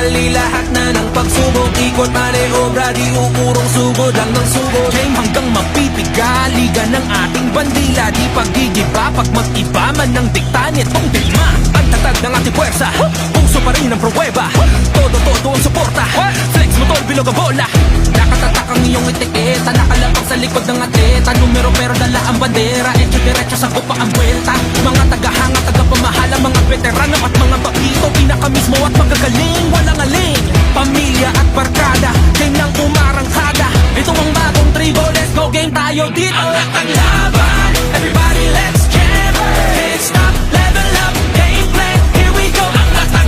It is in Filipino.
Mali lahat na ng pagsubok, ikot maniobra, di uurong sugod lang ng sugod. Game hanggang mapipiga, liga ng ating bandila, di pagigiba pag mag-iba man ng dikta nitong digma. Ang tatag ng ating puwersa, puso pa rin ang pruweba, todo ang suporta, flex mo tol, bilog ang bola. Nakatatak ang iyong etiketa, nakalapag sa likod ng atleta, numero pero dala ang bandera, echo diretso sa kupa ang buwelta. Mga tagahanga, tagapamahala, mga veterano at mga bakito, pinakamismo at magagaling, walang aling. Pamilya at barkada, game ng umarangkada, ito ang bagong tribo, let's go game tayo di.